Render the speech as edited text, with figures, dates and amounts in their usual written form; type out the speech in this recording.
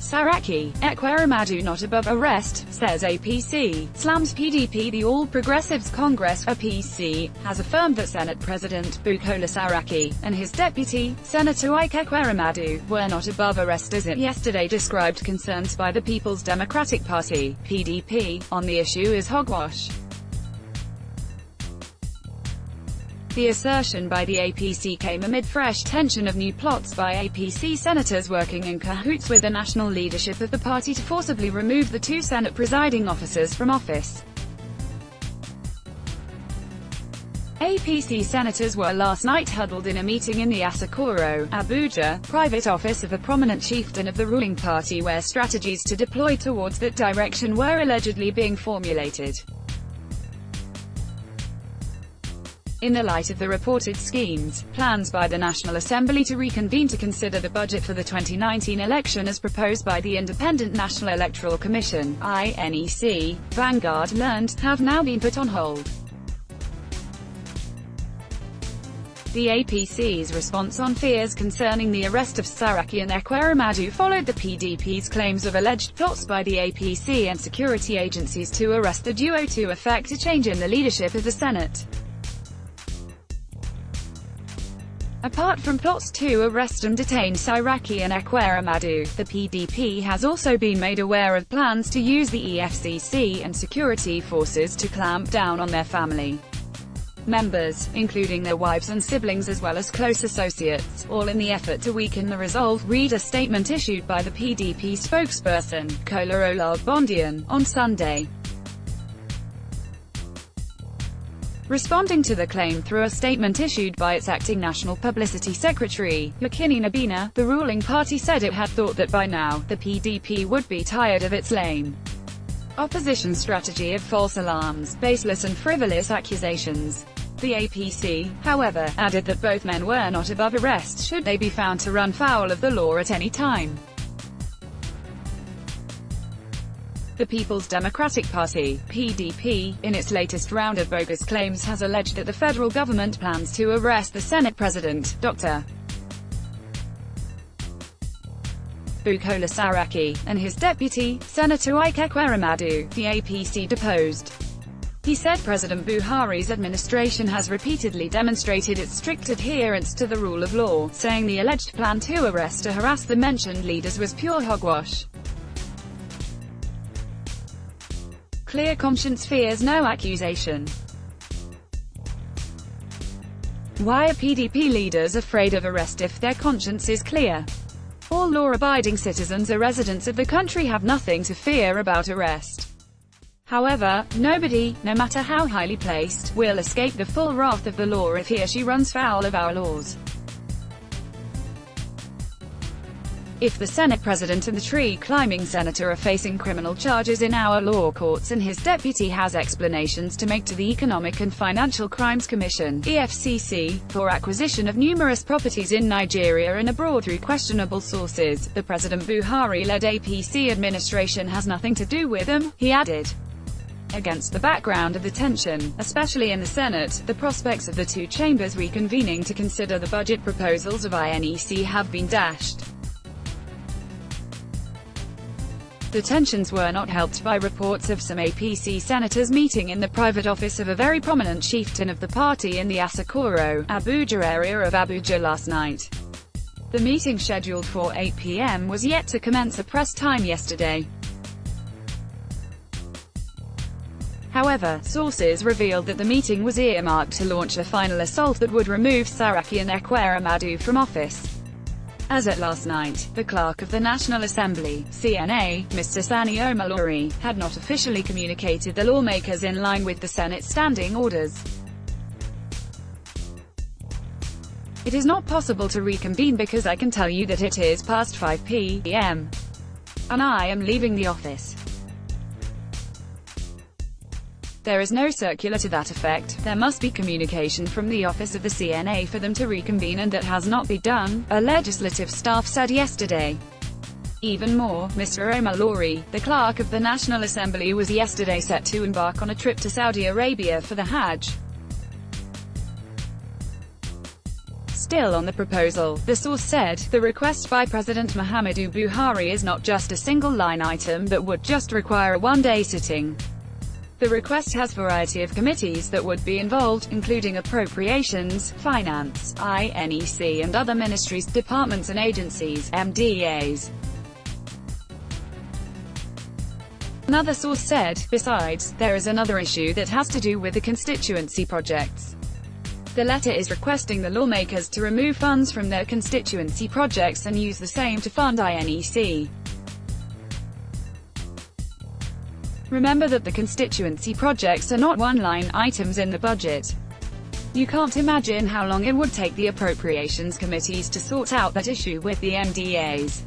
Saraki, Ekweremadu not above arrest, says APC, slams PDP. The All Progressives Congress (APC) has affirmed that Senate President Bukola Saraki and his deputy, Senator Ekweremadu, were not above arrest as it yesterday described concerns by the People's Democratic Party (PDP) on the issue as hogwash. The assertion by the APC came amid fresh tension of new plots by APC senators working in cahoots with the national leadership of the party to forcibly remove the two Senate presiding officers from office. APC senators were last night huddled in a meeting in the Asokoro, Abuja, private office of a prominent chieftain of the ruling party where strategies to deploy towards that direction were allegedly being formulated. In the light of the reported schemes, plans by the National Assembly to reconvene to consider the budget for the 2019 election as proposed by the Independent National Electoral Commission (INEC), Vanguard learned, have now been put on hold. The APC's response on fears concerning the arrest of Saraki and Ekweremadu followed the PDP's claims of alleged plots by the APC and security agencies to arrest the duo to effect a change in the leadership of the Senate. Apart from plots to arrest and detain Saraki and Ekweremadu, the PDP has also been made aware of plans to use the EFCC and security forces to clamp down on their family members, including their wives and siblings as well as close associates, all in the effort to weaken the resolve. Read a statement issued by the PDP spokesperson, Kola Olagbondiyan, on Sunday. Responding to the claim through a statement issued by its acting National Publicity Secretary, Yekini Nabina, the ruling party said it had thought that by now, the PDP would be tired of its lame opposition strategy of false alarms, baseless and frivolous accusations. The APC, however, added that both men were not above arrest should they be found to run foul of the law at any time. The People's Democratic Party (PDP), in its latest round of bogus claims has alleged that the federal government plans to arrest the Senate President, Dr. Bukola Saraki, and his deputy, Senator Ekweremadu, the APC deposed. He said President Buhari's administration has repeatedly demonstrated its strict adherence to the rule of law, saying the alleged plan to arrest or harass the mentioned leaders was pure hogwash. Clear conscience fears no accusation. Why are PDP leaders afraid of arrest if their conscience is clear? All law-abiding citizens or residents of the country have nothing to fear about arrest. However, nobody, no matter how highly placed, will escape the full wrath of the law if he or she runs foul of our laws. If the Senate President and the tree-climbing senator are facing criminal charges in our law courts and his deputy has explanations to make to the Economic and Financial Crimes Commission (EFCC) for acquisition of numerous properties in Nigeria and abroad through questionable sources, the President Buhari-led APC administration has nothing to do with them, he added. Against the background of the tension, especially in the Senate, the prospects of the two chambers reconvening to consider the budget proposals of INEC have been dashed. The tensions were not helped by reports of some APC senators meeting in the private office of a very prominent chieftain of the party in the Asokoro, Abuja area of Abuja last night. The meeting scheduled for 8 p.m. was yet to commence at press time yesterday. However, sources revealed that the meeting was earmarked to launch a final assault that would remove Saraki and Ekweremadu from office. As at last night, the clerk of the National Assembly, CNA, Mr. Sani Omalori, had not officially communicated the lawmakers in line with the Senate's standing orders. It is not possible to reconvene because I can tell you that it is past 5 p.m. and I am leaving the office. There is no circular to that effect. There must be communication from the office of the CNA for them to reconvene, and that has not been done, a legislative staff said yesterday. Even more, Mr. Omalori, the clerk of the National Assembly, was yesterday set to embark on a trip to Saudi Arabia for the Hajj. still on the proposal. The source said, the request by President Muhammadu Buhari is not just a single line item that would just require a one-day sitting. The request has a variety of committees that would be involved, including Appropriations, Finance, INEC and other ministries, departments and agencies, MDAs. Another source said, besides, there is another issue that has to do with the constituency projects. The letter is requesting the lawmakers to remove funds from their constituency projects and use the same to fund INEC. Remember that the constituency projects are not one-line items in the budget. You can't imagine how long it would take the appropriations committees to sort out that issue with the MDAs.